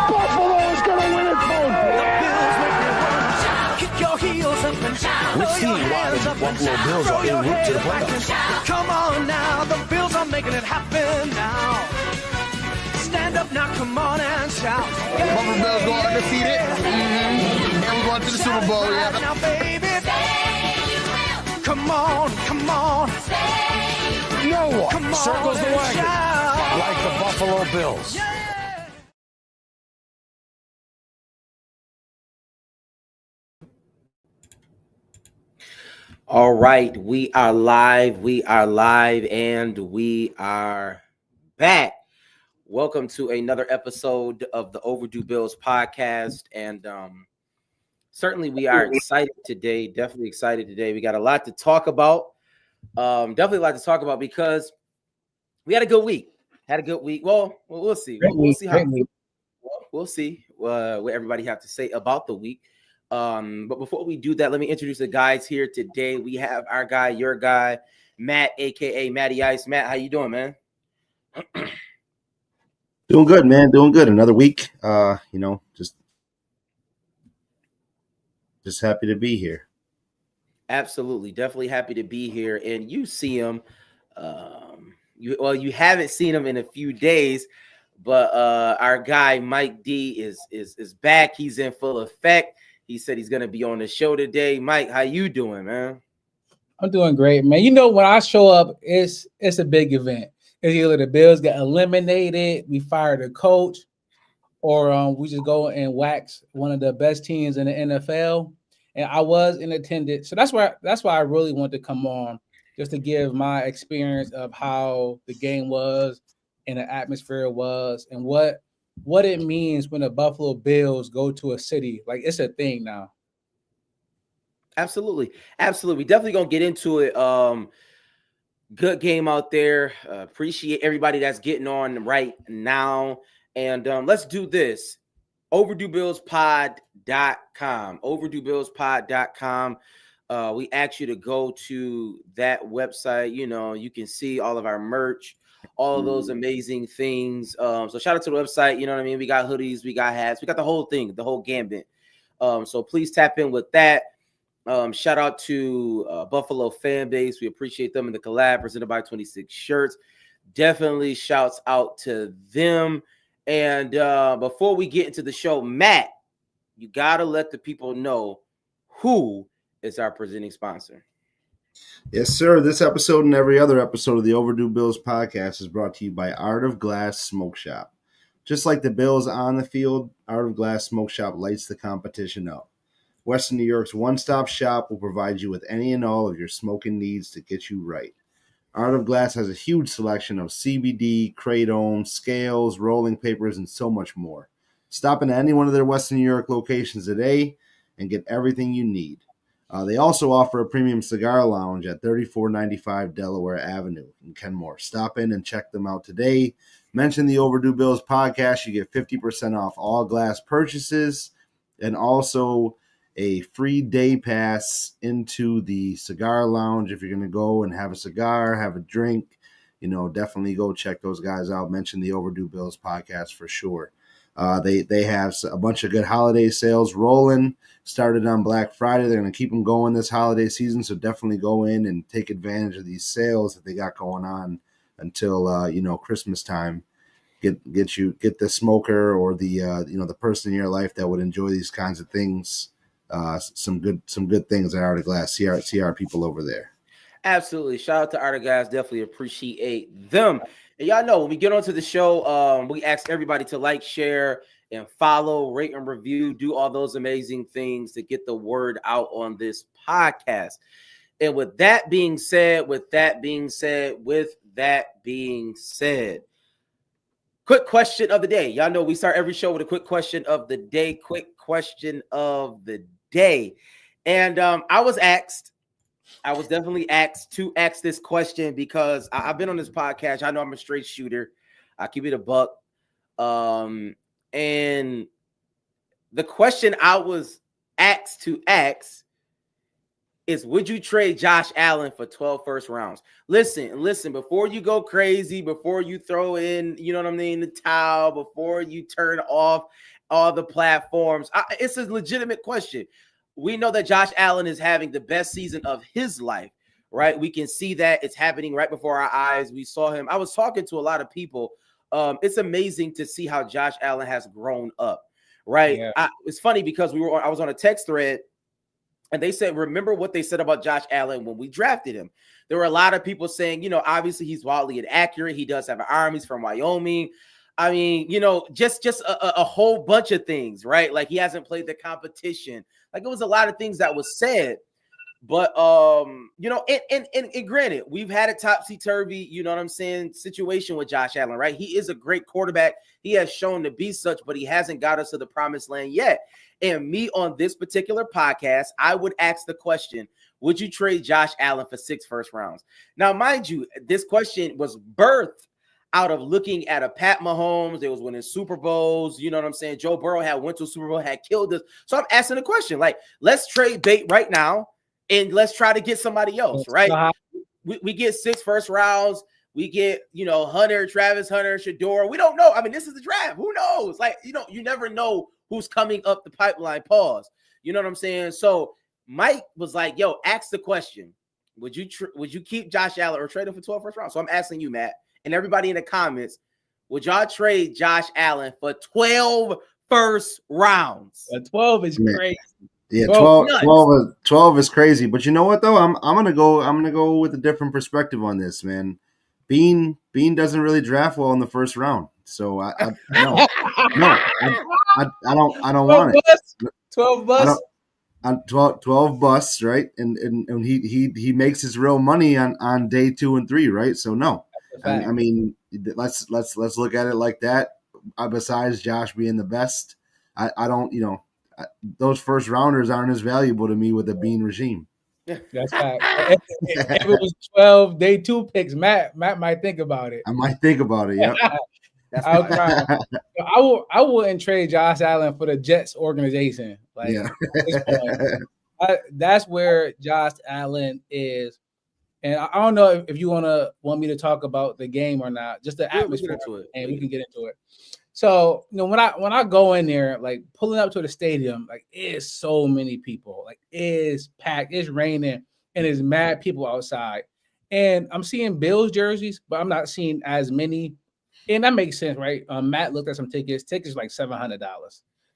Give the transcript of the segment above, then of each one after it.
Buffalo's gonna win it both. Kick your heels up and shout. We've seen why the Buffalo Bills are en route to the playoffs. Come on now, the Bills are making it happen now. Stand up now, come on and shout. Buffalo Bills go undefeated. And we're going to the Super Bowl, yeah. Now, baby, come on, come on. No one Come on Circles the and wagon shout. like the Buffalo Bills. All right, we are live, and we are back. Welcome to another episode of the Overdue Bills podcast, and certainly we are excited today, definitely excited today. We got a lot to talk about, definitely a lot to talk about because we had a good week. Well, we'll see. We'll see what everybody have to say about the week. But before we do that, let me introduce the guys here today. We have our guy, your guy, Matt, aka Matty Ice. Matt, how you doing, man? Doing good, man. Doing good. Another week. Just happy to be here. Absolutely, definitely happy to be here. And you see him. You haven't seen him in a few days, but our guy Mike D is back. He's in full effect. He said he's going to be on the show today. Mike, how you doing, man? I'm doing great, man. You know, when I show up, it's a big event. It's either the Bills get eliminated, we fire the coach, or we just go and wax one of the best teams in the NFL. And I was in attendance, so that's why I really wanted to come on, just to give my experience of how the game was and the atmosphere was, and what it means when the Buffalo Bills go to a city. Like, it's a thing now. Absolutely. Definitely gonna get into it. Good game out there. Appreciate everybody that's getting on right now. And let's do this. OverdueBillsPod.com. OverdueBillsPod.com. We ask you to go to that website. You know, you can see all of our merch, all of those amazing things. So shout out to the website. You know what I mean? We got hoodies, we got hats, we got the whole thing, the whole gambit. So please tap in with that. Shout out to Buffalo fan base. We appreciate them in the collab presented by 26 shirts. Definitely shouts out to them. And before we get into the show, Matt, you got to let the people know who is our presenting sponsor. Yes, sir. This episode and every other episode of the Overdue Bills podcast is brought to you by Art of Glass Smoke Shop. Just like the Bills on the field, Art of Glass Smoke Shop lights the competition up. Western New York's one-stop shop will provide you with any and all of your smoking needs to get you right. Art of Glass has a huge selection of CBD, kratom, scales, rolling papers, and so much more. Stop into any one of their Western New York locations today and get everything you need. They also offer a premium cigar lounge at 3495 Delaware Avenue in Kenmore. Stop in and check them out today. Mention the Overdue Bills podcast. You get 50% off all glass purchases and also a free day pass into the cigar lounge. If you're going to go and have a cigar, have a drink, definitely go check those guys out. Mention the Overdue Bills podcast for sure. They have a bunch of good holiday sales rolling. Started on Black Friday. They're going to keep them going this holiday season, so definitely go in and take advantage of these sales that they got going on until Christmas time. Get the smoker or the person in your life that would enjoy these kinds of things. Some good things at Art of Glass. See our people over there. Absolutely. Shout out to Art of Glass. Definitely appreciate them. And y'all know when we get onto the show, we ask everybody to like, share, and follow, rate, and review, do all those amazing things to get the word out on this podcast. And with that being said, quick question of the day. Y'all know we start every show with a quick question of the day. And I was definitely asked to ask this question because I've been on this podcast. I know I'm a straight shooter. I keep it a buck. And the question I was asked to ask is would you trade Josh Allen for 12 first rounds? Listen, before you go crazy, before you throw in, you know what I mean, the towel, before you turn off all the platforms, it's a legitimate question. We know that Josh Allen is having the best season of his life, right? We can see that it's happening right before our eyes. We saw him. I was talking to a lot of people. It's amazing to see how Josh Allen has grown up, right? Yeah. It's funny because I was on a text thread, and they said, remember what they said about Josh Allen when we drafted him. There were a lot of people saying, obviously he's wildly inaccurate. He does have an arm. He's from Wyoming. I mean, just a whole bunch of things, right? Like he hasn't played the competition. Like it was a lot of things that was said. But, and granted, we've had a topsy-turvy, you know what I'm saying, situation with Josh Allen, right? He is a great quarterback. He has shown to be such, but he hasn't got us to the promised land yet. And me on this particular podcast, I would ask the question, would you trade Josh Allen for 6 first rounds? Now, mind you, this question was birthed out of looking at a Pat Mahomes. They was winning Super Bowls. You know what I'm saying? Joe Burrow had went to a Super Bowl, had killed us. So I'm asking the question, like, let's trade bait right now. And let's try to get somebody else, right? We get 6 first rounds. We get, Hunter, Travis Hunter, Shador. We don't know. I mean, this is the draft. Who knows? Like, you never know who's coming up the pipeline. Pause. You know what I'm saying? So Mike was like, yo, ask the question. Would you keep Josh Allen or trade him for 12 first rounds? So I'm asking you, Matt, and everybody in the comments, would y'all trade Josh Allen for 12 first rounds? 12 is crazy. Yeah, 12 is crazy. But you know what though? I'm gonna go with a different perspective on this, man. Bean doesn't really draft well in the first round. So I don't want it. 12 bucks. 12 busts, right? And he makes his real money on day 2 and 3, right? So no. I mean, let's look at it like that. Besides Josh being the best, I don't, those first rounders aren't as valuable to me with the Bean regime. That's fact. If it was 12 day 2 picks, Matt might think about it. I might think about it. Yeah. I wouldn't trade Josh Allen for the Jets organization. Like at this point, that's where Josh Allen is. And I don't know if you want me to talk about the game or not, just the atmosphere, and we can get into it. So, when I go in there, like pulling up to the stadium, like it's so many people, like it's packed, it's raining, and there's mad people outside. And I'm seeing Bills jerseys, but I'm not seeing as many. And that makes sense, right? Matt looked at some tickets. Tickets like $700.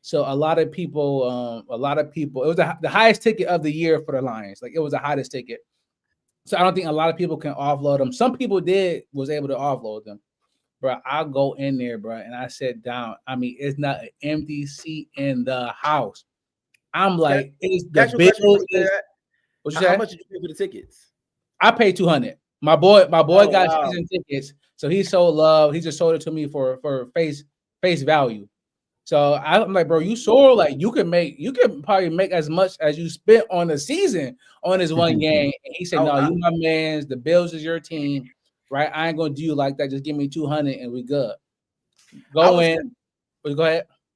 So a lot of people, it was the highest ticket of the year for the Lions. Like it was the hottest ticket. So I don't think a lot of people can offload them. Some people was able to offload them. Bro, I'll go in there, bro, and I sit down. I mean, it's not an empty seat in the house. I'm like, it's the Bills. How much did you pay for the tickets? I paid $200. My boy got season tickets, so he sold love. He just sold it to me for face value. So I'm like, bro, you sold like you can probably make as much as you spent on the season on this one game. And he said, no, you my man's. The Bills is your team. Right, I ain't gonna do you like that. Just give me 200 and we good. Go ahead.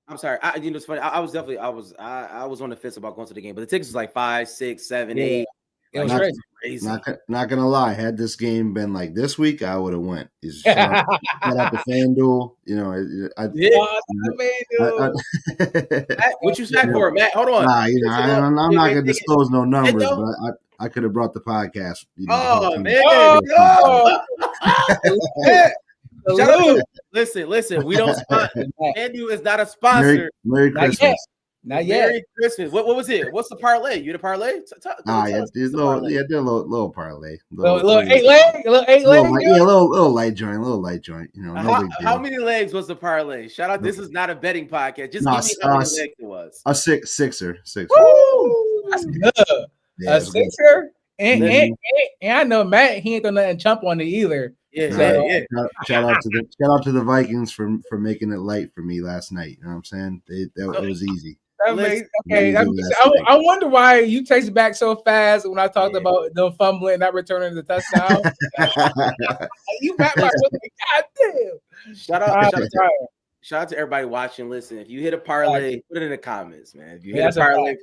I'm sorry. It's funny. I was on the fence about going to the game, but the tickets was like 5, 6, 7, 8. It was crazy. Not gonna lie. Had this game been like this week, I would have went. Shout out to FanDuel. What you said for it, Matt? Hold on. I'm not gonna disclose no numbers, but I could have brought the podcast. Listen. We don't sponsor. FanDuel is not a sponsor. Merry Christmas. Not yet. Merry Christmas. What was it? What's the parlay? You the parlay? Did a little parlay. Little 8 leg? Little light joint. How many legs was the parlay? Shout out. This is not a betting podcast. Just give me how many legs it was. A sixer. Woo! That's good. Yeah, a sixer? And I know Matt, he ain't gonna let him jump on it either. Yeah. Shout out to the Vikings for making it light for me last night. You know what I'm saying? It was easy. I wonder why you text back so fast when I talked about them fumbling, not returning the touchdown. You back my goddamn. Shout out. Shout out to everybody watching. Listen, if you hit a parlay, put it in the comments, man. If you hit That's a a parlay, fact.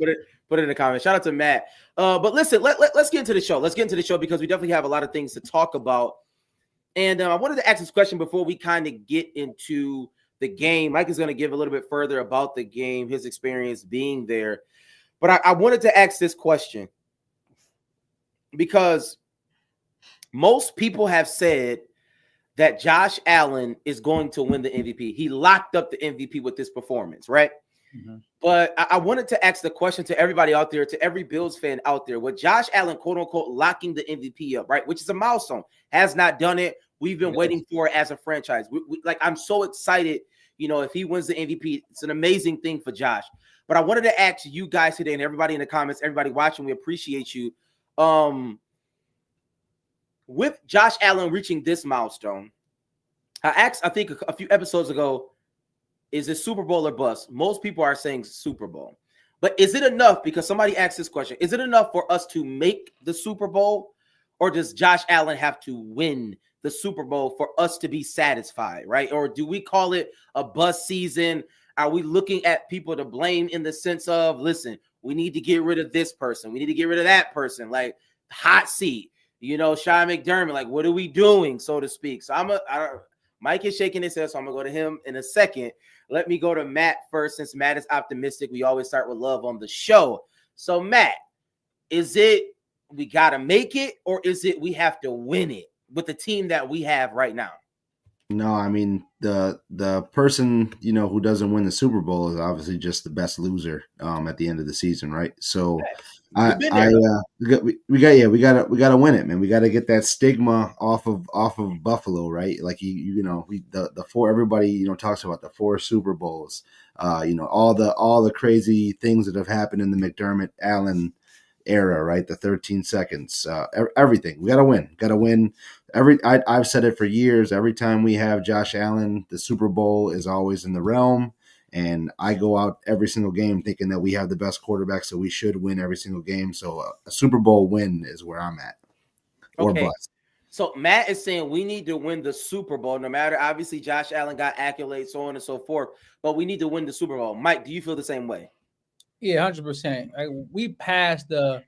put it in the comments. Shout out to Matt. But listen, let's get into the show. Let's get into the show because we definitely have a lot of things to talk about. And I wanted to ask this question before we kind of get into the game. Mike is going to give a little bit further about the game, his experience being there. But I wanted to ask this question because most people have said that Josh Allen is going to win the MVP. He locked up the MVP with this performance, right? Mm-hmm. But I wanted to ask the question to everybody out there, to every Bills fan out there, with Josh Allen, quote unquote, locking the MVP up, right? Which is a milestone, has not done it. We've been waiting for it as a franchise. I'm so excited, if he wins the MVP, it's an amazing thing for Josh. But I wanted to ask you guys today and everybody in the comments, everybody watching, we appreciate you. With Josh Allen reaching this milestone, I asked, I think a few episodes ago, is it Super Bowl or bust? Most people are saying Super Bowl. But is it enough? Because somebody asked this question. Is it enough for us to make the Super Bowl? Or does Josh Allen have to win the Super Bowl for us to be satisfied, right? Or do we call it a bust season? Are we looking at people to blame in the sense of, listen, we need to get rid of this person. We need to get rid of that person. Like, hot seat. Sean McDermott, like, what are we doing, so to speak? So Mike is shaking his head, so I'm going to go to him in a second. Let me go to Matt first, since Matt is optimistic. We always start with love on the show. So, Matt, is it we got to make it, or is it we have to win it with the team that we have right now? No, I mean, the person, who doesn't win the Super Bowl is obviously just the best loser at the end of the season, right? So we gotta win it, man. We gotta get that stigma off of Buffalo, right? Like the four, everybody talks about the 4 Super Bowls, all the crazy things that have happened in the McDermott Allen era, right? The 13 seconds, everything. We gotta win. I've said it for years. Every time we have Josh Allen, the Super Bowl is always in the realm. And I go out every single game thinking that we have the best quarterback, so we should win every single game. So a Super Bowl win is where I'm at. Or okay. bust. So Matt is saying we need to win the Super Bowl, no matter. Obviously, Josh Allen got accolades, so on and so forth. But we need to win the Super Bowl. Mike, do you feel the same way? Yeah, 100%. Like, we passed the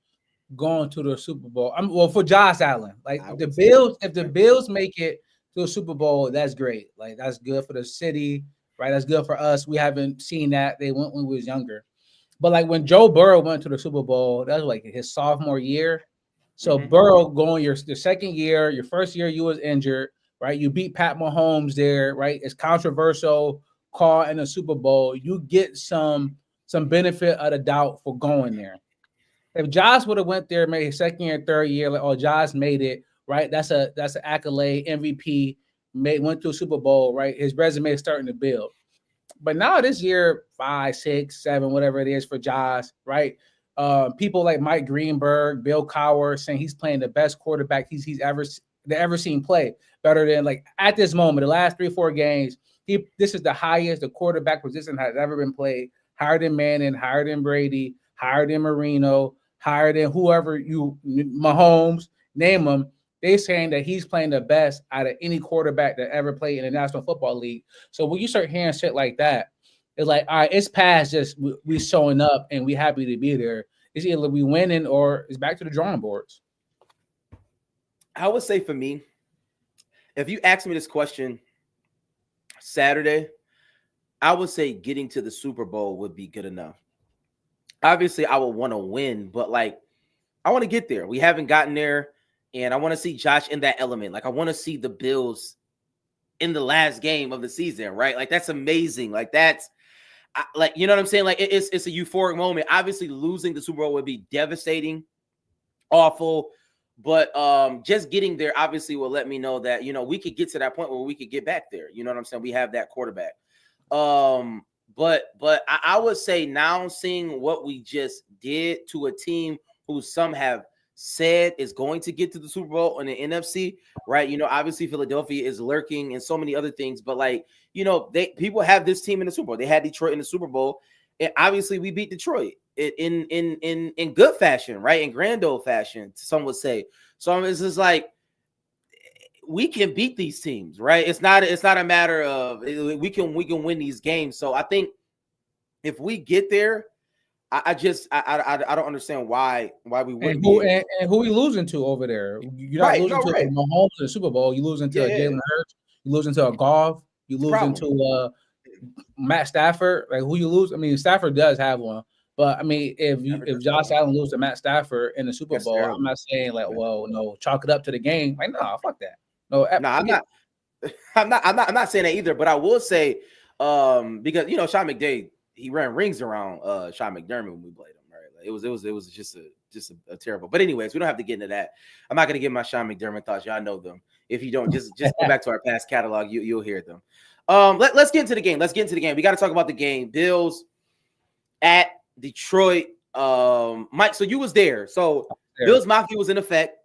going to the Super Bowl. Well, for Josh Allen, like if the Bills make it to a Super Bowl, that's great. Like, that's good for the city, right? That's good for us. We haven't seen that. They went when we was younger. But like when Joe Burrow went to the Super Bowl, that was like his sophomore year. So Burrow going your second year, your first year you was injured, right? You beat Pat Mahomes there, right? It's controversial call in the Super Bowl. You get some benefit of the doubt for going there. If Josh would have went there, maybe his second year, third year, like, oh, Josh made it, right? That's an accolade, MVP, went to a Super Bowl, right? His resume is starting to build. But now this year, 5, 6, 7, whatever it is for Josh, right? People like Mike Greenberg, Bill Cowher saying he's playing the best quarterback he's ever seen play. Better than, like, at this moment, the last 3 or 4 games, this is the highest the quarterback position has ever been played. Higher than Manning, higher than Brady, higher than Marino, higher than whoever Mahomes, name them. They're saying that he's playing the best out of any quarterback that ever played in the National Football League. So when you start hearing shit like that, it's like, all right, it's past just we showing up and we happy to be there. It's either we winning or it's back to the drawing boards. I would say for me, if you ask me this question Saturday, I would say getting to the Super Bowl would be good enough. Obviously, I would want to win, but like, I want to get there. We haven't gotten there, and I want to see Josh in that element. Like, I want to see the Bills in the last game of the season, right? Like, that's amazing. Like, that's like, you know what I'm saying? Like, it's a euphoric moment. Obviously, losing the Super Bowl would be devastating, awful, but just getting there obviously will let me know that, we could get to that point where we could get back there. You know what I'm saying? We have that quarterback. But I would say now, seeing what we just did to a team who some have said is going to get to the Super Bowl in the NFC, right? Obviously Philadelphia is lurking and so many other things, but like, people have this team in the Super Bowl. They had Detroit in the Super Bowl, and obviously we beat Detroit in good fashion, right? In grand old fashion, some would say. So it's just like, we can beat these teams, right? It's not a matter of we can win these games. So I think if we get there, I don't understand why we wouldn't be. And who we losing to over there? You're not Right, losing no, to right. Mahomes in the Super Bowl. You losing to Yeah, Jalen Hurts. You losing to a Goff. You losing Problem. to Matt Stafford. Like who you lose? I mean, Stafford does have one, but I mean, if Josh Allen loses to Matt Stafford in the Super That's Bowl, terrible. I'm not saying like, well, no, chalk it up to the game. Like, no, fuck that. No, No, I'm not. I'm not saying that either. But I will say, because Sean McVay, he ran rings around Sean McDermott when we played him, right? Like, it was just a terrible. But anyways, we don't have to get into that. I'm not gonna give my Sean McDermott thoughts. Y'all know them. If you don't, just go back to our past catalog, you'll hear them. Let's get into the game. We got to talk about the game. Bills at Detroit. Mike, so you was there. So Bills Mafia was in effect.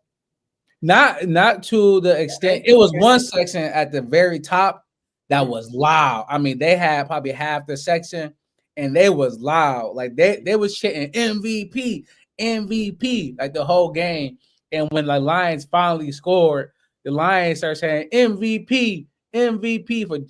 Not to the extent. It was one section at the very top that was loud. I mean, they had probably half the section, and they was loud. Like they was shitting MVP like the whole game. And when the Lions finally scored, the Lions started saying MVP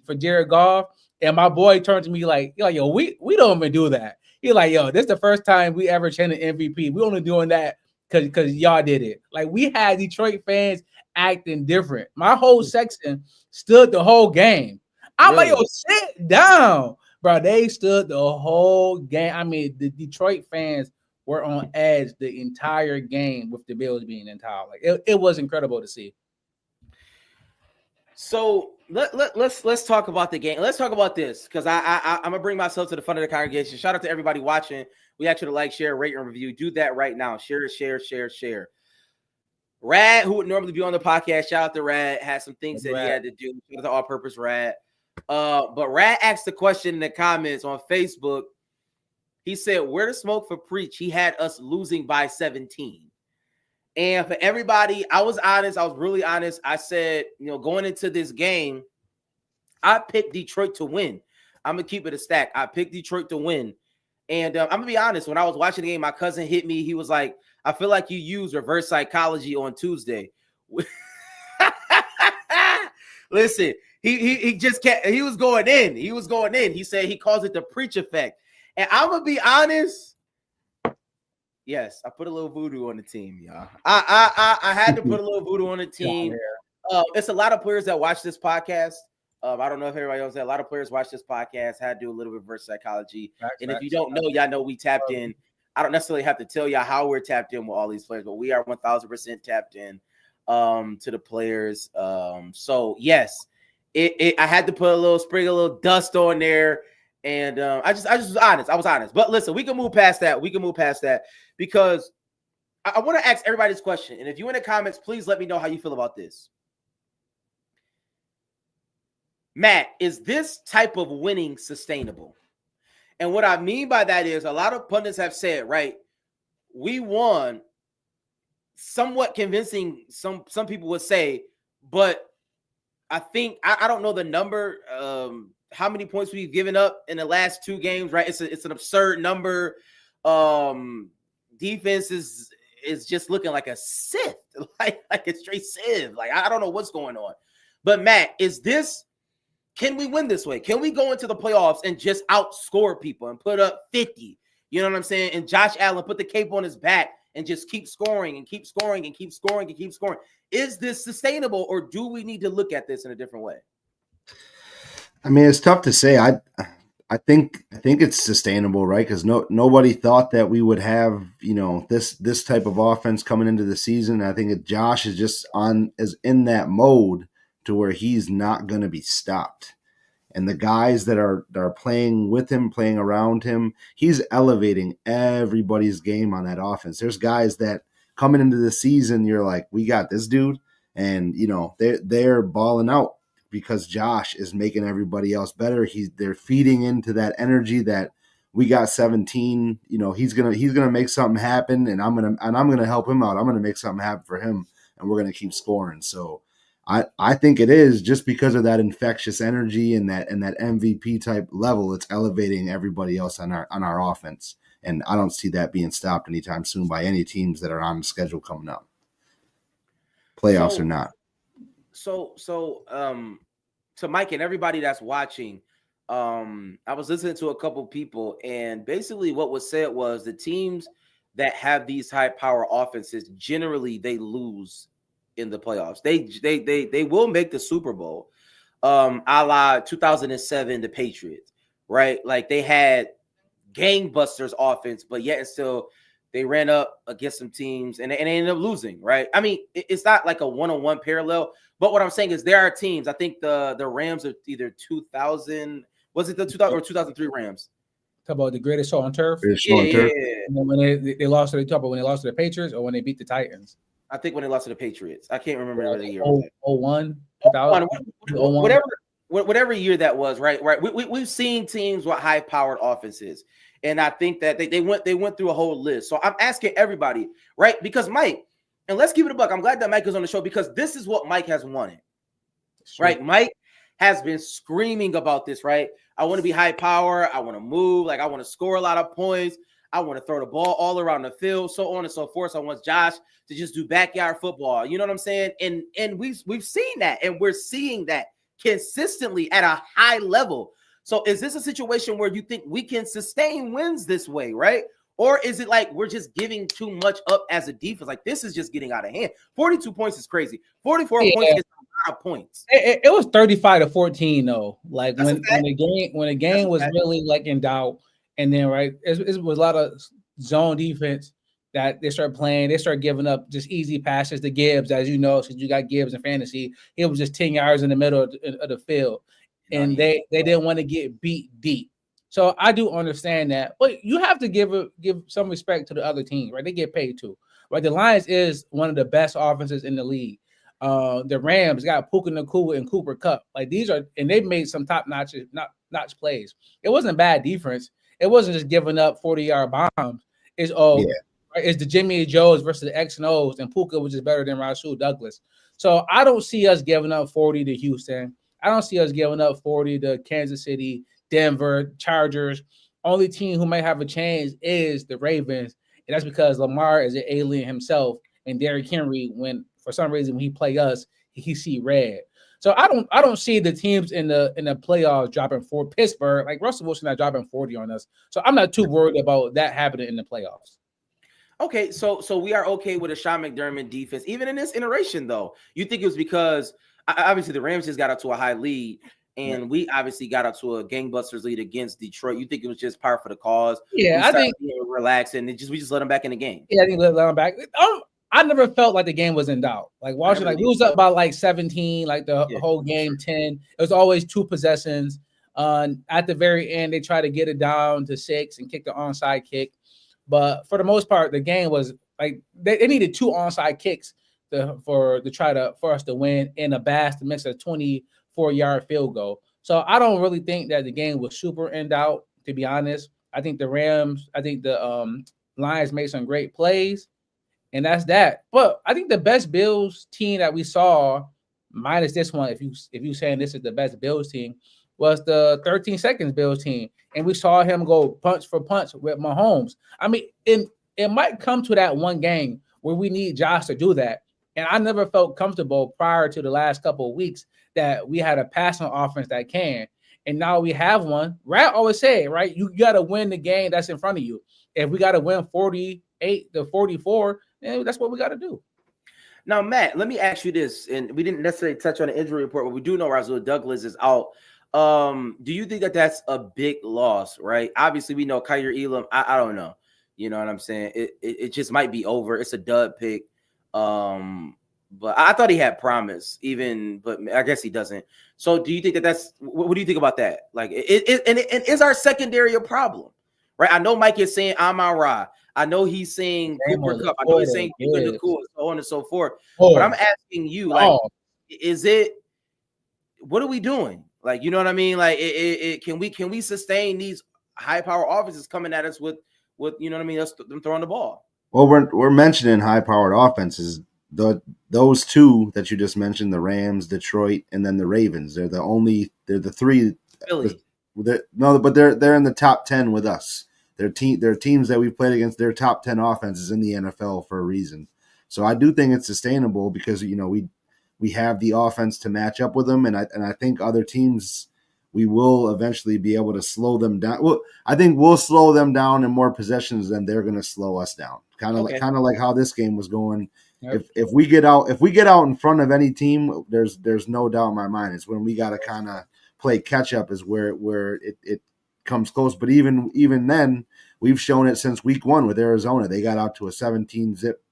for Jared Goff. And my boy turned to me like yo, we don't even do that. He's like, yo, this is the first time we ever chanted MVP. We only doing that because y'all did it. Like we had Detroit fans acting different. My whole section stood the whole game. I'm like, yo, sit down, bro. They stood the whole game. I mean, the Detroit fans were on edge the entire game with the Bills being in town. Like it was incredible to see. So let's talk about the game. Let's talk about this because I'm gonna bring myself to the front of the congregation. Shout out to everybody watching. We ask you to like, share, rate, and review. Do that right now. Share. Rad, who would normally be on the podcast, shout out to Rad, had some things that he had to do. Shout out to All Purpose Rad. But Rad asked the question in the comments on Facebook. He said, "Where the smoke for preach? He had us losing by 17." And for everybody, I was honest. I was really honest. I said, going into this game, I picked Detroit to win. I'm going to keep it a stack. I picked Detroit to win. And I'm going to be honest. When I was watching the game, my cousin hit me. He was like, I feel like you used reverse psychology on Tuesday. Listen, he just can't. He was going in. He said he calls it the preach effect. And I'm going to be honest. Yes, I put a little voodoo on the team, y'all. I had to put a little voodoo on the team. It's a lot of players that watch this podcast. I don't know if everybody knows that. A lot of players watch this podcast, had to do a little reverse psychology. If you don't know, y'all know we tapped in. I don't necessarily have to tell y'all how we're tapped in with all these players, but we are 1,000% tapped in to the players. So, yes, I had to put a little dust on there. And I just was honest. I was honest. But listen, we can move past that. Because I want to ask everybody this question. And if you're in the comments, please let me know how you feel about this. Matt, is this type of winning sustainable? And what I mean by that is a lot of pundits have said, right, we won somewhat convincing, some people would say, but I think, I don't know the number, how many points we've given up in the last two games, right? It's an absurd number. Defense is just looking like a Sith, like a straight Sith. Like, I don't know what's going on. But Matt, can we win this way? Can we go into the playoffs and just outscore people and put up 50? You know what I'm saying? And Josh Allen put the cape on his back and just keep scoring and keep scoring and keep scoring and keep scoring. Is this sustainable, or do we need to look at this in a different way? I mean, it's tough to say. I think it's sustainable, right? Because nobody thought that we would have, this type of offense coming into the season. I think that Josh is just is in that mode to where he's not going to be stopped. And the guys that are playing with him, playing around him, he's elevating everybody's game on that offense. There's guys that coming into the season, you're like, we got this dude, and they're balling out because Josh is making everybody else better. They're feeding into that energy that we got 17. He's gonna make something happen, and I'm gonna help him out. I'm gonna make something happen for him, and we're gonna keep scoring. So I think it is just because of that infectious energy and that MVP type level. It's elevating everybody else on our offense, and I don't see that being stopped anytime soon by any teams that are on the schedule coming up, playoffs or not. to Mike and everybody that's watching, I was listening to a couple people, and basically what was said was the teams that have these high power offenses generally they lose in the playoffs. They will make the Super Bowl, a la 2007 the Patriots, right? Like they had gangbusters offense, but yet and still they ran up against some teams and they ended up losing, right? I mean, it's not like a one-on-one parallel, but what I'm saying is there are teams. I think the Rams are either 2000, was it the 2000 or 2003 Rams? Talk about the greatest show on turf. Yeah. And then when they lost to the top, when they lost to the Patriots or when they beat the Titans. I think when they lost to the Patriots. I can't remember the year. 01, 2000, whatever year that was, right? We've seen teams with high-powered offenses, and I think that they went through a whole list. So I'm asking everybody, right? Because Mike, and let's keep it a buck. I'm glad that Mike is on the show because this is what Mike has wanted, right? Mike has been screaming about this, right? I want to be high power. I want to move. Like I want to score a lot of points. I want to throw the ball all around the field, so on and so forth. So I want Josh to just do backyard football. You know what I'm saying? And we've seen that, and we're seeing that consistently at a high level. So is this a situation where you think we can sustain wins this way, right? Or is it like we're just giving too much up as a defense? Like this is just getting out of hand. 42 points is crazy. 44 points is a lot of points. It was 35-14 though. Like when the game was really like in doubt, and then right, it was a lot of zone defense that they start playing. They start giving up just easy passes to Gibbs, as you know, since you got Gibbs in fantasy. It was just 10 yards in the middle of the field, and they didn't want to get beat deep. So I do understand that, but you have to give some respect to the other teams, right? They get paid too, right? The Lions is one of the best offenses in the league. The Rams got Puka Nacua and Cooper Kupp. Like these are, and they've made some top-notch plays. It wasn't bad defense. It wasn't just giving up 40-yard bombs. Right? It's the Jimmy Joes versus the X and O's, and Puka was just better than Rasul Douglas. So I don't see us giving up 40 to Houston. I don't see us giving up 40 to Kansas City, Denver, Chargers. Only team who might have a chance is the Ravens, and that's because Lamar is an alien himself, and Derrick Henry, when for some reason when he play us, he see red. So I don't see the teams in the playoffs dropping for Pittsburgh. Like Russell Wilson not dropping 40 on us. So I'm not too worried about that happening in the playoffs. Okay, so we are okay with a Sean McDermott defense, even in this iteration, though. You think it was because obviously the Rams just got up to a high lead, and we obviously got up to a gangbusters lead against Detroit. You think it was just par for the cause? Yeah, I think relaxing and we just let them back in the game. Yeah, I think let them back. I never felt like the game was in doubt. Like watching, like we was up by like 17, like the whole game 10. It was always 2 possessions. At the very end, they tried to get it down to 6 and kick the onside kick. But for the most part, the game was like they needed 2 onside kicks for us to win, and a Bass to miss a 24-yard field goal. So I don't really think that the game was super in doubt, to be honest. I think the Lions made some great plays, and that's that. But I think the best Bills team that we saw, minus this one, if you saying this is the best Bills team, was the 13 seconds Bills team. And we saw him go punch for punch with Mahomes. I mean, it might come to that one game where we need Josh to do that. And I never felt comfortable prior to the last couple of weeks that we had a passing offense that can. And now we have one. Rat always say, right, you got to win the game that's in front of you. If we got to win 48-44, then that's what we got to do. Now, Matt, let me ask you this. And we didn't necessarily touch on the injury report, but we do know Rasul Douglas is out. Do you think that that's a big loss, right? Obviously, we know Kyer Elam. I don't know. You know what I'm saying? It just might be over. It's a dud pick. But I thought he had promise, but I guess he doesn't. So do you think that's what do you think about that? Like, it is our secondary a problem, right? I know Mike is saying Amon-Ra. I know he's saying Cooper Kupp. I know he's saying Puka Nacua, so on and so forth. But I'm asking you, like, what are we doing? Like, you know what I mean? Like, can we sustain these high power offenses coming at us with you know what I mean? Us them throwing the ball. Well, we're mentioning high powered offenses. Those 2 that you just mentioned, the Rams, Detroit, and then the Ravens. They're the 3. Philly. But they're in the top 10 with us. They're teams that we've played against. Their top 10 offenses in the NFL for a reason. So I do think it's sustainable because we we have the offense to match up with them, and I think other teams, we will eventually be able to slow them down. Well, I think we'll slow them down in more possessions than they're going to slow us down. Kind of like how this game was going. Yep. If we get out in front of any team, there's no doubt in my mind. It's when we got to kind of play catch up is where it comes close. But even then, we've shown it since week 1 with Arizona. They got out to a 17-zip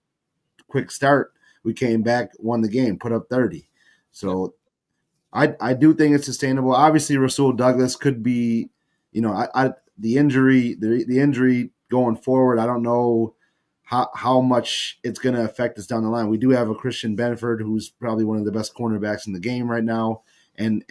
quick start. We came back, won the game, put up 30. So I do think it's sustainable. Obviously, Rasul Douglas could be, the injury going forward. I don't know how much it's going to affect us down the line. We do have a Christian Benford, who's probably one of the best cornerbacks in the game right now, and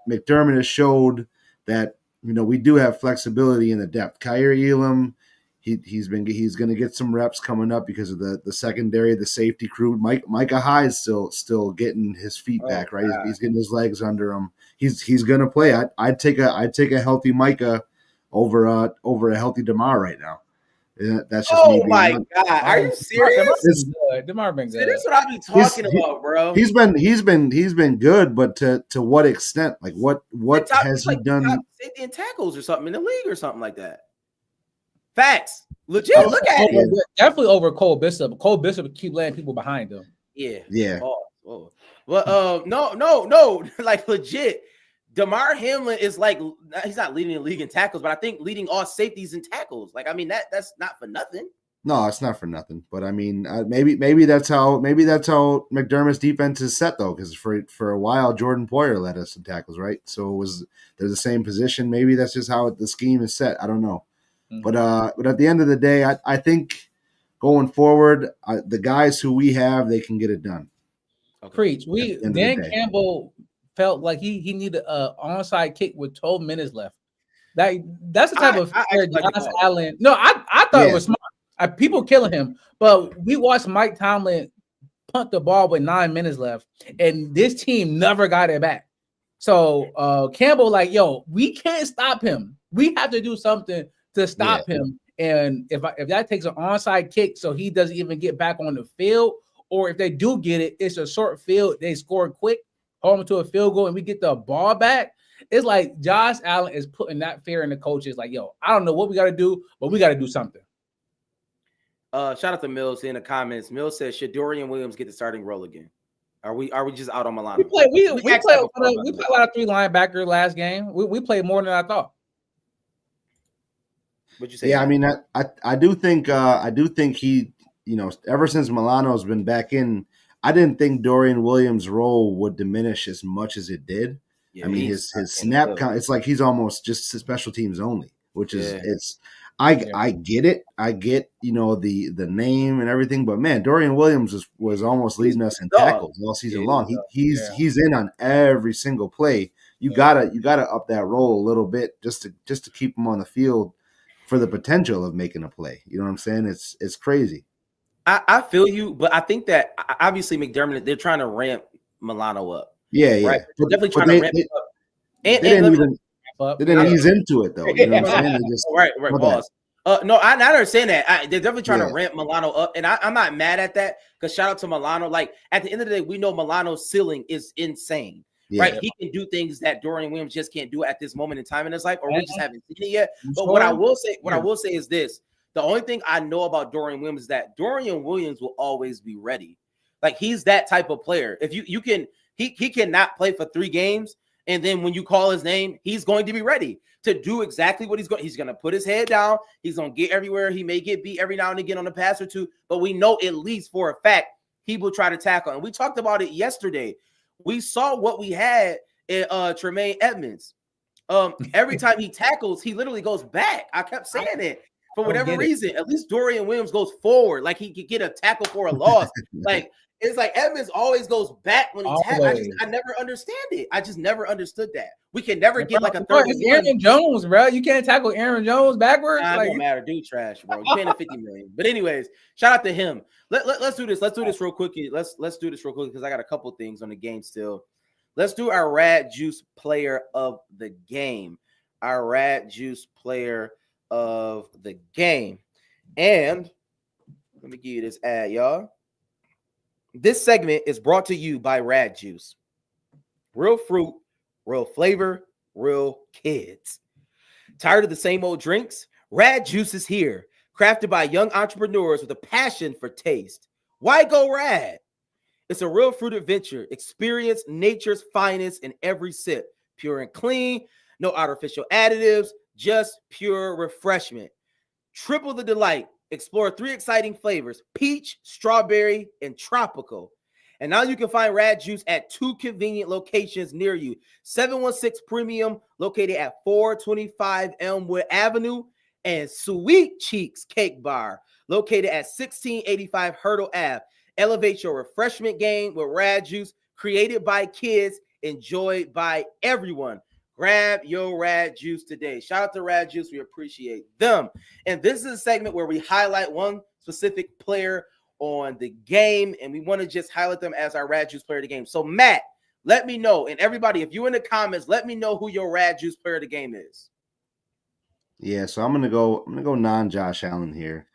McDermott has showed that we do have flexibility in the depth. Kyer Elam, he's going to get some reps coming up because of the secondary, the safety crew. Micah Hyde is still getting his feet back, right? He's getting his legs under him. He's going to play. I'd take a healthy Micah over a healthy DeMar right now. That's just me. Oh my God! Are you serious? DeMar been good. This is what I be talking about, bro. He's been good, but to what extent? Like what has he done? Safety and tackles or something in the league or something like that. Like legit. Look at it. Definitely over Cole Bishop. Cole Bishop keep letting people behind him. Yeah. Oh. Well, no. Like legit. DeMar Hamlin is like, he's not leading the league in tackles, but I think leading all safeties and tackles. Like, I mean, that's not for nothing. No, it's not for nothing. But I mean, maybe that's how McDermott's defense is set though, because for a while Jordan Poyer led us in tackles, right? So they're the same position. Maybe that's just how the scheme is set. I don't know. Mm-hmm. But at the end of the day, I think going forward, the guys who we have, they can get it done. Okay. Preach. Dan Campbell felt like he needed an onside kick with 12 minutes left. That's the type of Josh Allen. No, I thought it was smart. People killing him, but we watched Mike Tomlin punt the ball with 9 minutes left, and this team never got it back. So Campbell, like, yo, we can't stop him. We have to do something to stop him. And if that takes an onside kick, so he doesn't even get back on the field, or if they do get it, it's a short field, they score quick, hold them to a field goal, and we get the ball back. It's like Josh Allen is putting that fear in the coaches. Like, yo, I don't know what we got to do, but we got to do something. Shout out to Mills in the comments. Mills says, should Dorian Williams get the starting role again? Are we just out on Milano? We played a lot of 3 linebacker last game. We played more than I thought. What'd you say? Yeah, I mean, I do think he, ever since Milano's been back in, I didn't think Dorian Williams' role would diminish as much as it did. Yeah, I mean, his snap count, it's like he's almost just special teams only, which is I get it. I get, the name and everything, but man, Dorian Williams was almost leading us in tackles all season long. He's in on every single play. You gotta up that role a little bit just to keep him on the field for the potential of making a play. You know what I'm saying? It's crazy. I feel you, but I think that obviously McDermott, they're trying to ramp Milano up. Yeah. Right? They're definitely trying to ramp it up. They didn't ease into it though. You know what I'm saying? Right. Pause. No, I understand that. They're definitely trying to ramp Milano up, and I'm not mad at that because shout out to Milano. Like at the end of the day, we know Milano's ceiling is insane. Yeah. Right, he can do things that Dorian Williams just can't do at this moment in time in his life, or we just haven't seen it yet. But what I will say is this: the only thing I know about Dorian Williams is that Dorian Williams will always be ready. Like he's that type of player. If you can, he cannot play for 3 games, and then when you call his name, he's going to be ready to do exactly what he's going. He's going to put his head down. He's going to get everywhere. He may get beat every now and again on a pass or two, but we know at least for a fact he will try to tackle. And we talked about it yesterday. We saw what we had in Tremaine Edmonds. Every time he tackles, he literally goes back. I kept saying it for whatever reason. At least Dorian Williams goes forward, like he could get a tackle for a loss. Like it's like Edmonds always goes back when he tackles. I never understand it. I just never understood that. We can never get like a third. Aaron Jones, bro. You can't tackle Aaron Jones backwards. Nah, it don't matter. Dude, trash, bro. You paying him $50 million. But anyways, shout out to him. Let's do this. Let's do this real quickly. Let's do this real quick because I got a couple things on the game still. Let's do our Rad Juice player of the game. Our Rad Juice player of the game. And let me give you this ad, y'all. This segment is brought to you by Rad Juice. Real fruit, real flavor, real kids. Tired of the same old drinks? Rad Juice is here, crafted by young entrepreneurs with a passion for taste. Why go Rad? It's a real fruit adventure. Experience nature's finest in every sip. Pure and clean, no artificial additives, just pure refreshment. Triple the delight. Explore 3 exciting flavors: peach, strawberry, and tropical. And now you can find Rad Juice at 2 convenient locations near you. 716 Premium, located at 425 Elmwood Avenue, and Sweet Cheeks Cake Bar, located at 1685 Hurdle Ave. Elevate your refreshment game with Rad Juice, created by kids, enjoyed by everyone. Grab your Rad Juice today. Shout out to Rad Juice. We appreciate them. And this is a segment where we highlight one specific player on the game, and we want to just highlight them as our Rad Juice player of the game. So, Matt, let me know. And everybody, if you're in the comments, let me know who your Rad Juice player of the game is. Yeah, so I'm gonna go non-Josh Allen here.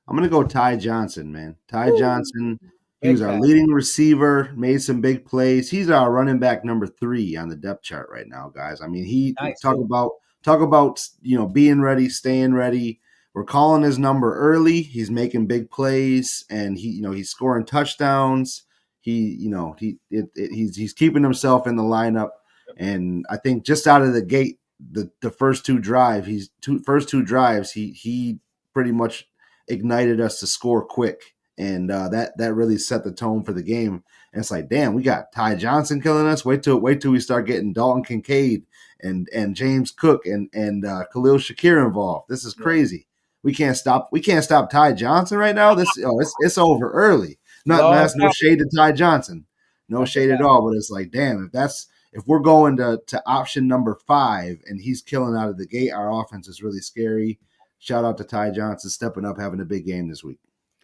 I'm gonna go Ty Johnson, man. Ty Johnson. He was our leading receiver, made some big plays. He's our running back number 3 on the depth chart right now, guys. I mean, talk about being ready, staying ready. We're calling his number early. He's making big plays, and he's scoring touchdowns. He's keeping himself in the lineup, and I think just out of the gate, the first two drives, he pretty much ignited us to score quick. And that really set the tone for the game. And it's like, damn, we got Ty Johnson killing us. Wait till we start getting Dalton Kincaid and James Cook and Khalil Shakir involved. This is crazy. We can't stop Ty Johnson right now. It's over early. That's no shade to Ty Johnson. No shade at all. But it's like, damn, if we're going to option number 5 and he's killing out of the gate, our offense is really scary. Shout out to Ty Johnson stepping up, having a big game this week.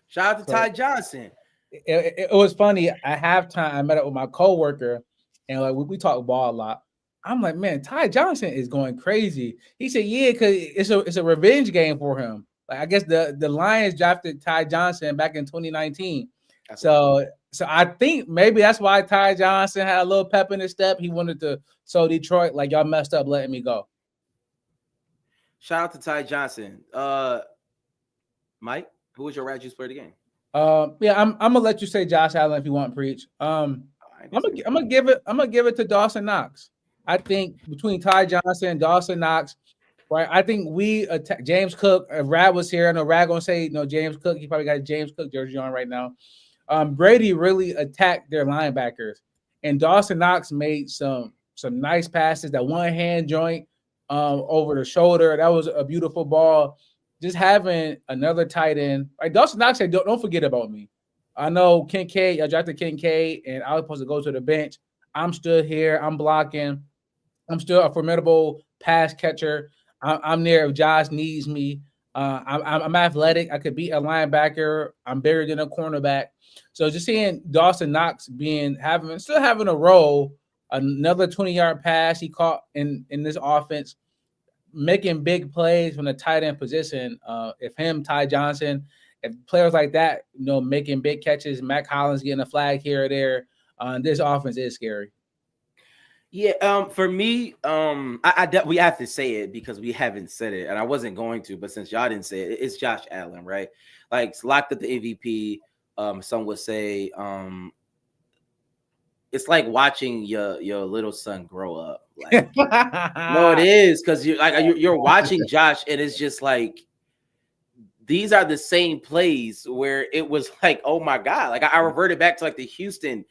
Shout out to Ty Johnson. It was funny. At halftime, I met up with my coworker, and like we talk ball a lot. I'm like, man, Ty Johnson is going crazy. He said, yeah, because it's a revenge game for him. Like, I guess the Lions drafted Ty Johnson back in 2019. So I think maybe that's why Ty Johnson had a little pep in his step. He wanted to show Detroit, like, y'all messed up letting me go. Shout out to Ty Johnson. Mike, who was your Rad Juice player of the game? Yeah, I'm gonna let you say Josh Allen if you want to preach. I'm gonna give it to Dawson Knox. I think between Ty Johnson and Dawson Knox, right? I think we attack James Cook. If Rad was here, I know Rad gonna say no James Cook. He probably got a James Cook jersey on right now. Brady really attacked their linebackers, and Dawson Knox made some nice passes. That one hand joint over the shoulder, that was a beautiful ball. Just having another tight end, like Dawson Knox said, don't forget about me. I know Kincaid, I drafted Kincaid, and I was supposed to go to the bench. I'm still here. I'm blocking. I'm still a formidable pass catcher. I'm there if Josh needs me. I'm athletic. I could beat a linebacker. I'm bigger than a cornerback. So just seeing Dawson Knox still having a role, another 20-yard pass he caught in this offense, making big plays from the tight end position. If Ty Johnson, if players like that, making big catches, Mac Hollins getting a flag here or there, this offense is scary. Yeah, for me, we have to say it because we haven't said it, and I wasn't going to, but since y'all didn't say it, it's Josh Allen, right? Like, locked at the MVP. Some would say, it's like watching your little son grow up. Like, no, it is, because you're watching Josh, and it's just like these are the same plays where it was like, oh my god, like I reverted back to like the Houston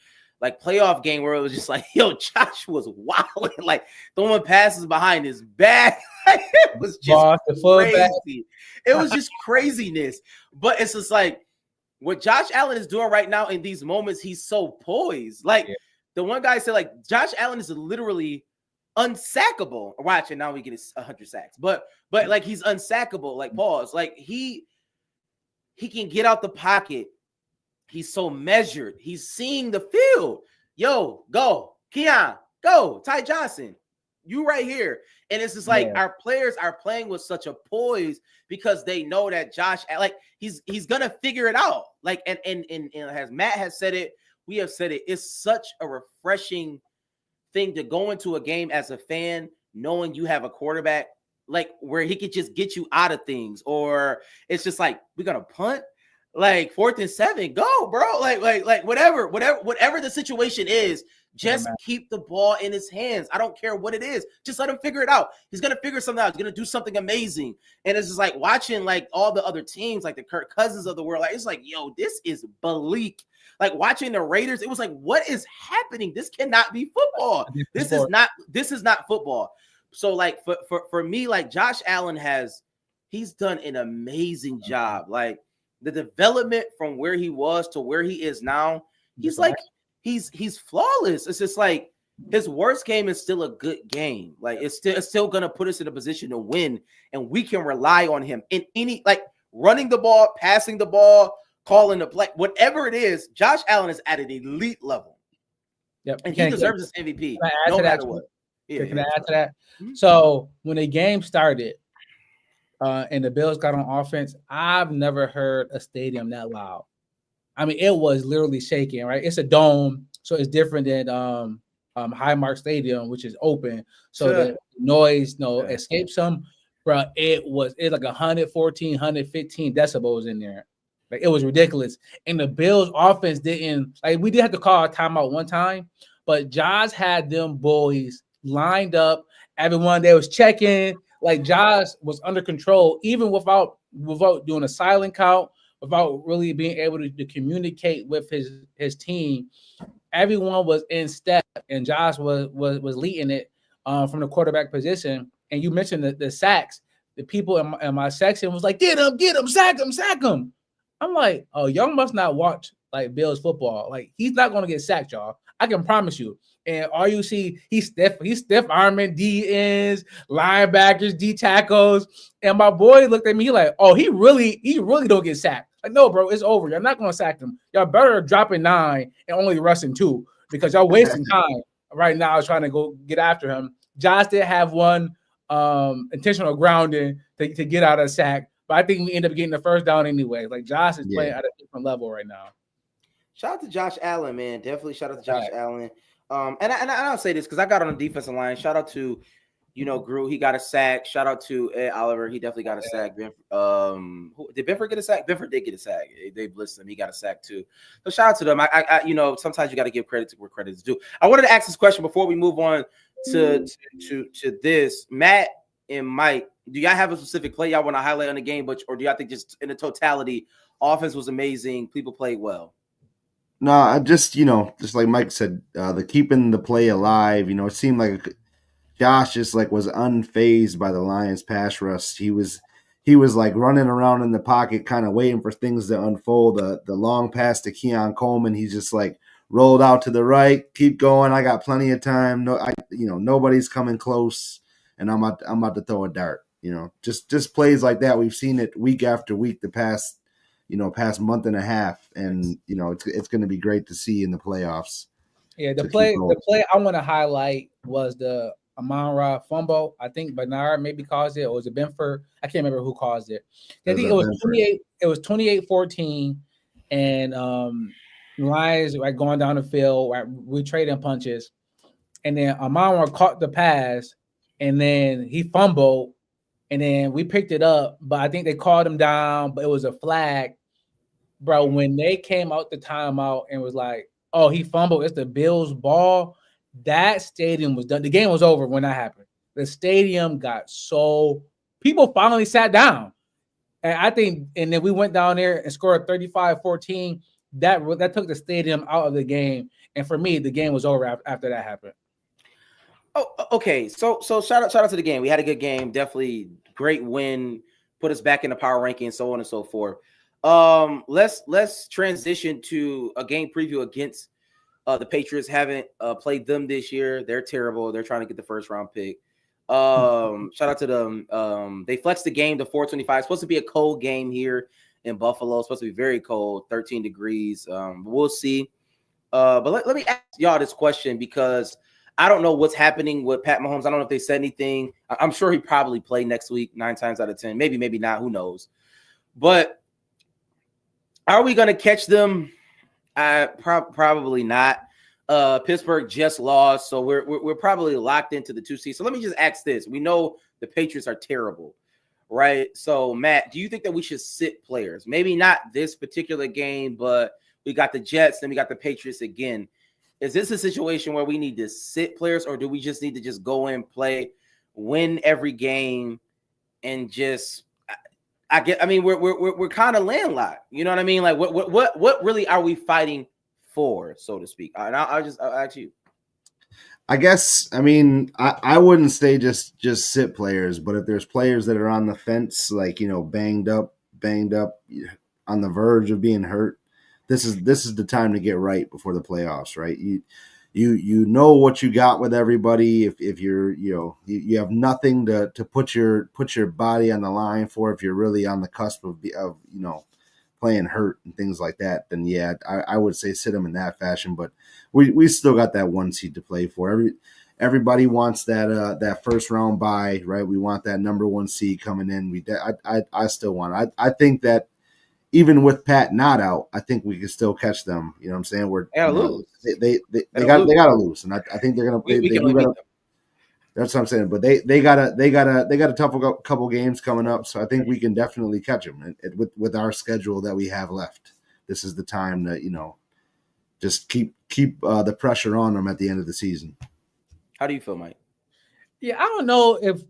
playoff game where it was just like, yo, Josh was wilding, like throwing passes behind his back. It was just crazy. It was just craziness. But it's just like what Josh Allen is doing right now in these moments, he's so poised. Like the one guy said, like, Josh Allen is literally unsackable. Watch it, now we get 100 sacks. But like he's unsackable, like pause. Like he can get out the pocket. He's so measured. He's seeing the field. Yo, go. Keon, go. Ty Johnson, you right here. And it's just like our players are playing with such a poise because they know that Josh, like, he's gonna figure it out. Like, and as Matt has said it, we have said it. It's such a refreshing thing to go into a game as a fan, knowing you have a quarterback like where he could just get you out of things, or it's just like, we're gonna punt, like 4th and 7, go, bro. Like whatever the situation is, just keep the ball in his hands. I don't care what it is. Just let him figure it out. He's gonna figure something out. He's gonna do something amazing. And it's just like watching like all the other teams, like the Kirk Cousins of the world. Like, it's like, yo, this is bleak. Like watching the Raiders, it was like, what is happening? This cannot be football. This is not football. So like for me, like Josh Allen he's done an amazing job. Like the development from where he was to where he is now, he's like, he's flawless. It's just like his worst game is still a good game. Like it's still gonna put us in a position to win, and we can rely on him in any, like, running the ball, passing the ball, calling the play, whatever it is. Josh Allen is at an elite level. Yep, and he deserves his MVP no matter what. Yeah, can I add to that? Mm-hmm. So when the game started, and the Bills got on offense, I've never heard a stadium that loud. I mean, it was literally shaking, right? It's a dome, so it's different than Highmark Stadium, which is open, so the noise escapes them. Bro, it was like 114, 115 decibels in there. Like, it was ridiculous. And the Bills offense didn't, like, we did have to call a timeout one time, but Josh had them boys lined up. Everyone, they was checking. Like, Josh was under control, even without doing a silent count, without really being able to communicate with his team. Everyone was in step, and Josh was leading it from the quarterback position. And you mentioned the sacks. The people in my section was like, get him, sack him. I'm like, oh, y'all must not watch like Bills football. Like, he's not going to get sacked, y'all. I can promise you. And all you see, he's stiff arming D ends, linebackers, D tackles. And my boy looked at me like, oh, he really don't get sacked. Like, no, bro, it's over. You're not going to sack him. Y'all better dropping 9 and only rushing 2, because y'all wasting time right now trying to go get after him. Josh did have one intentional grounding to get out of the sack, but I think we end up getting the first down anyway. Like, Josh is playing at a different level right now. Shout out to Josh Allen, man. Definitely shout out to Josh Allen. And I'll say this because I got on the defensive line. Shout out to, Gru. He got a sack. Shout out to Ed Oliver. He definitely got a sack. Did Benford get a sack? Benford did get a sack. They blitzed him. He got a sack too. So shout out to them. I sometimes you got to give credit to where credit is due. I wanted to ask this question before we move on to this. Matt and Mike, do y'all have a specific play y'all want to highlight on the game, or do y'all think just in the totality, offense was amazing, people played well? No, I just like Mike said, the keeping the play alive. It seemed like Josh just like was unfazed by the Lions pass rush. He was like running around in the pocket, kind of waiting for things to unfold. The long pass to Keon Coleman, he's just like rolled out to the right, keep going. I got plenty of time. Nobody's coming close, and I'm about to throw a dart. Just plays like that. We've seen it week after week the past month and a half, and it's going to be great to see in the playoffs. Yeah, the play I want to highlight was the Amon-Ra fumble. I think Bernard maybe caused it, or was it Benford? I can't remember who caused it. I think it was 28. It was 28-14, and Lions like going down the field, right, we trading punches, and then Amon-Ra caught the pass, and then he fumbled, and then we picked it up, but I think they called him down, but it was a flag. Bro, when they came out the timeout and was like, oh, he fumbled, it's the Bills' ball, that stadium was done. The game was over when that happened. The stadium got people finally sat down. And then we went down there and scored 35-14. That took the stadium out of the game. And for me, the game was over after that happened. Oh, okay. So shout out to the game. We had a good game. Definitely great win. Put us back in the power ranking, so on and so forth. Let's transition to a game preview against the Patriots. Haven't played them this year. They're terrible. They're trying to get the first round pick. Shout out to them. They flexed the game to 425. It's supposed to be a cold game here in Buffalo. It's supposed to be very cold, 13 degrees. We'll see. But let me ask y'all this question, because I don't know what's happening with Pat Mahomes. I don't know if they said anything. I'm sure he probably play next week 9 times out of 10. Maybe not. Who knows? But are we going to catch them Probably not. Pittsburgh just lost, so we're probably locked into the 2 seed. So let me just ask this: we know the Patriots are terrible, right? So Matt, do you think that we should sit players? Maybe not this particular game, but we got the Jets, then we got the Patriots again. Is this a situation where we need to sit players, or do we just need to just go in, play, win every game, and just? I mean, we're kind of landlocked. You know what I mean? Like, what really are we fighting for, so to speak? And I'll ask you. I guess, I mean, I wouldn't say just sit players, but if there's players that are on the fence, like, you know, banged up, on the verge of being hurt, this is the time to get right before the playoffs, right? You know what you got with everybody. If you're, you know, you have nothing to put your body on the line for, if you're really on the cusp of you know, playing hurt and things like that, then yeah, I would say sit them in that fashion. But we still got that 1 seed to play for. Everybody wants that first round bye, right? We want that number 1 seed coming in. I still want it. I think that even with Pat not out, I think we can still catch them. You know what I'm saying? They gotta lose. They gotta lose, and I think they're gonna. They gotta, that's what I'm saying. But they got a tough couple games coming up, so I think we can definitely catch them. And with our schedule that we have left, this is the time to, you know, just keep the pressure on them at the end of the season. How do you feel, Mike? Yeah, I don't know if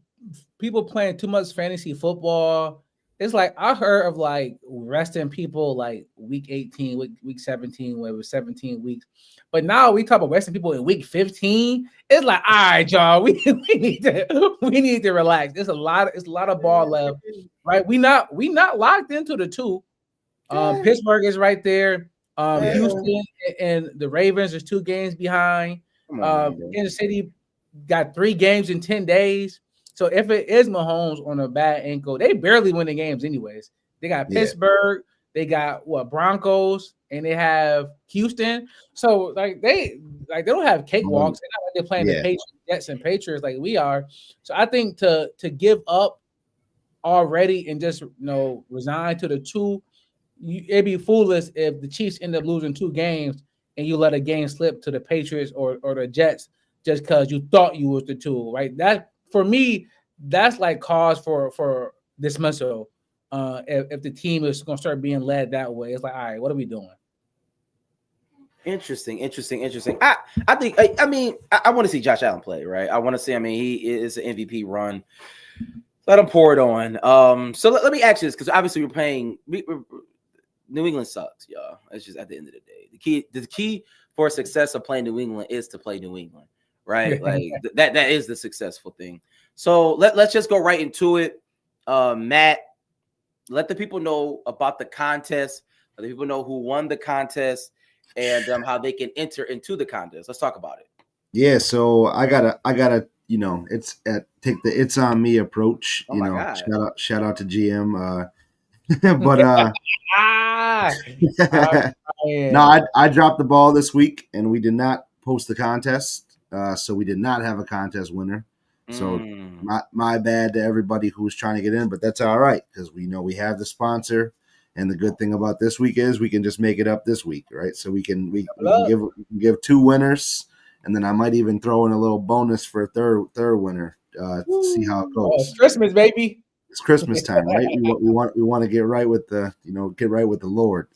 people playing too much fantasy football. It's like I heard of like resting people like week 18, week 17, where it was 17 weeks. But now we talk about resting people in week 15. It's like, all right, y'all, we need to relax. It's a lot of ball left, right? We not locked into the 2. Pittsburgh is right there. Houston and the Ravens is 2 games behind. Kansas City got 3 games in 10 days. So if it is Mahomes on a bad ankle, they barely win the games anyways. They got Pittsburgh, they got Broncos, and they have Houston. So they don't have cakewalks. They're not like they're playing the Patriots, Jets, and Patriots like we are. So I think to give up already and just, you know, resign to the 2, it'd be foolish if the Chiefs end up losing 2 games and you let a game slip to the Patriots or the Jets just because you thought you was the 2, right? That, for me, that's like cause for dismissal. If the team is going to start being led that way, it's like, all right, what are we doing? Interesting. I think. I mean, I want to see Josh Allen play, right? I want to see. I mean, he is an MVP run. Let him pour it on. So let me ask you this, because obviously we're playing. New England sucks, y'all. It's just at the end of the day, the key for success of playing New England is to play New England. Right, like that is the successful thing. So let's just go right into it. Matt, let the people know about the contest. Let the people know who won the contest and how they can enter into the contest. Let's talk about it. Yeah, so I gotta, you know, take the it's on me approach. Oh, you know, God. shout out to GM. But no, I dropped the ball this week, and we did not post the contest. So we did not have a contest winner. So my bad to everybody who's trying to get in, but that's all right, because we know we have the sponsor. And the good thing about this week is we can just make it up this week, right? So we can give 2 winners, and then I might even throw in a little bonus for a third winner to see how it goes. Oh, it's Christmas, baby. It's Christmas time, right? We want to get right with the Lord.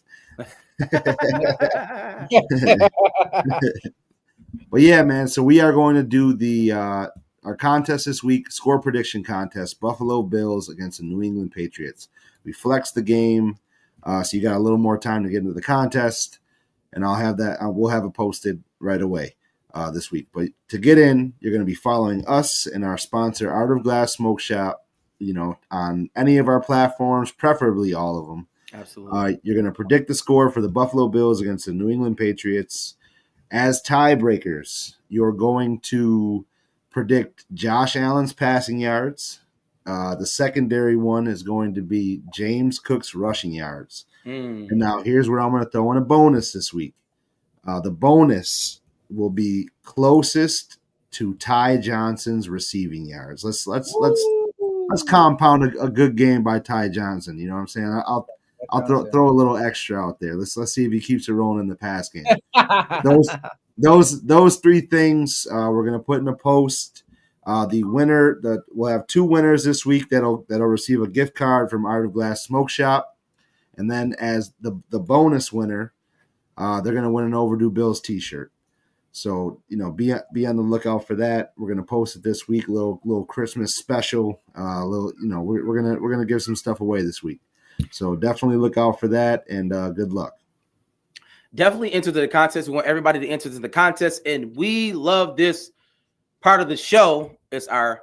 But yeah, man. So we are going to do the our contest this week, score prediction contest: Buffalo Bills against the New England Patriots. We flexed the game, so you got a little more time to get into the contest, and I'll have that. We'll have it posted right away this week. But to get in, you're going to be following us and our sponsor, Art of Glass Smoke Shop. You know, on any of our platforms, preferably all of them. Absolutely. You're going to predict the score for the Buffalo Bills against the New England Patriots. As tiebreakers, you're going to predict Josh Allen's passing yards. The secondary one is going to be James Cook's rushing yards. And now here's where I'm going to throw in a bonus this week. The bonus will be closest to Ty Johnson's receiving yards. Let's compound a good game by Ty Johnson. You know what I'm saying? I'll I'll Johnson. throw a little extra out there. Let's see if he keeps it rolling in the pass game. Those three things we're gonna put in a post. The winner we'll have 2 winners this week that'll receive a gift card from Art of Glass Smoke Shop, and then as the bonus winner, they're gonna win an Overdue Bills T-shirt. So be on the lookout for that. We're gonna post it this week, little Christmas special. We're gonna give some stuff away this week. So definitely look out for that, and good luck. Definitely enter the contest. We want everybody to enter the contest, and we love this part of the show. It's our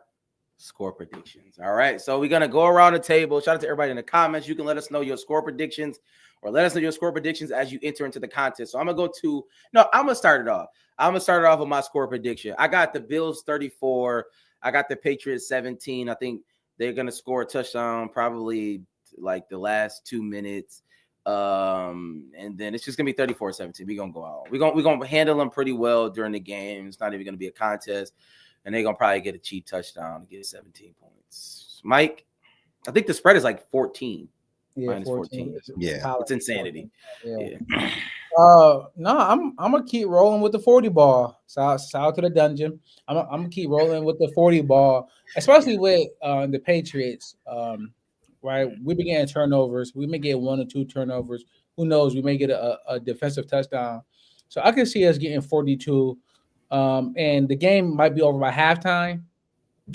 score predictions. All right, so we're gonna go around the table. Shout out to everybody in the comments. You can let us know your score predictions, or let us know your score predictions as you enter into the contest. So I'm gonna start it off. I'm gonna start it off with my score prediction. I got the Bills 34. I got the Patriots 17. I think they're gonna score a touchdown probably like the last 2 minutes. And then it's just gonna be 34-17. We're gonna go out. We're gonna handle them pretty well during the game. It's not even gonna be a contest, and they're gonna probably get a cheap touchdown and get 17 points. Mike, I think the spread is like 14. Yeah, minus 14. Yeah, it's insanity. Yeah. No, I'm gonna keep rolling with the 40 ball. South to the dungeon. I'm gonna keep rolling with the 40 ball, especially with the Patriots. Right, we be getting turnovers. We may get 1 or 2 turnovers. Who knows? We may get a defensive touchdown. So I can see us getting 42, and the game might be over by halftime.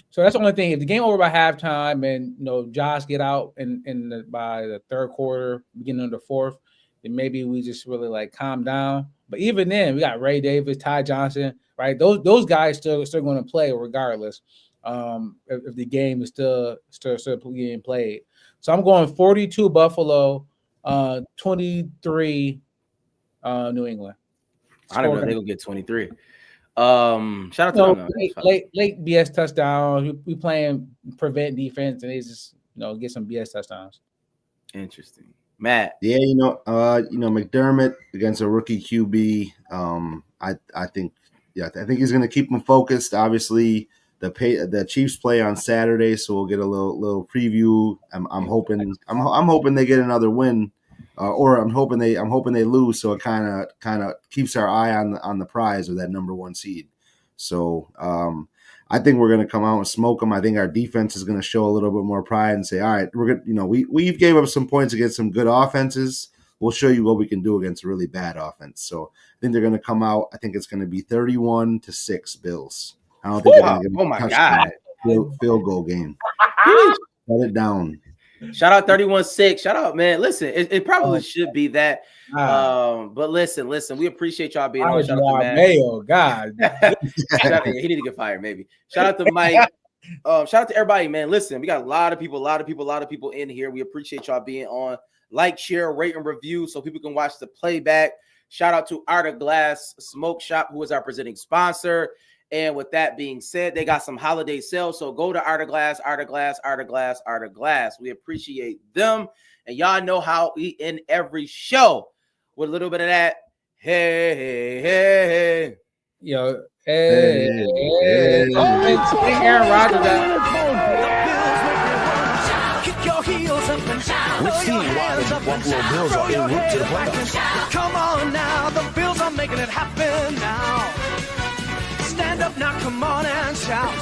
So that's the only thing. If the game over by halftime, and Josh get out by the third quarter, beginning of the fourth, then maybe we just really like calm down. But even then, we got Ray Davis, Ty Johnson, right? Those guys still going to play regardless. If the game is still being played. So I'm going 42 Buffalo, 23 New England. I don't know if they're gonna get 23. Shout out to them. Late BS touchdowns. We playing prevent defense, and they just get some BS touchdowns. Interesting, Matt. Yeah, McDermott against a rookie QB. I think he's going to keep them focused. Obviously, the Chiefs play on Saturday, so we'll get a little preview. I'm hoping they get another win, or I'm hoping they lose, so it kind of keeps our eye on the prize of that number 1 seed. So I think we're going to come out and smoke them. I think our defense is going to show a little bit more pride and say, all right, we're good. We've gave up some points against some good offenses. We'll show you what we can do against a really bad offense. So I think they're going to come out. I think it's going to be 31-6 Bills. I don't think they're going to give a touchdown field goal game. Shut it down. Shout out 31-6. Shout out, man. Listen, it probably should be that. But listen, we appreciate y'all being on. Shout out to Mayo, God. He need to get fired, maybe. Shout out to Mike. Shout out to everybody, man. Listen, we got a lot of people in here. We appreciate y'all being on. Like, share, rate, and review so people can watch the playback. Shout out to Art of Glass Smoke Shop, who is our presenting sponsor. And with that being said, they got some holiday sales. So go to Art of Glass, Art of Glass, Art of Glass, Art of Glass. We appreciate them. And y'all know how we end every show with a little bit of that. Hey. Yo, hey. Aaron Rodgers. Kick your heels up and shout. We'll see why the Buffalo Bills are en route to the playoffs. Come on now, the Bills are making it happen now. Stand up now, come on and shout.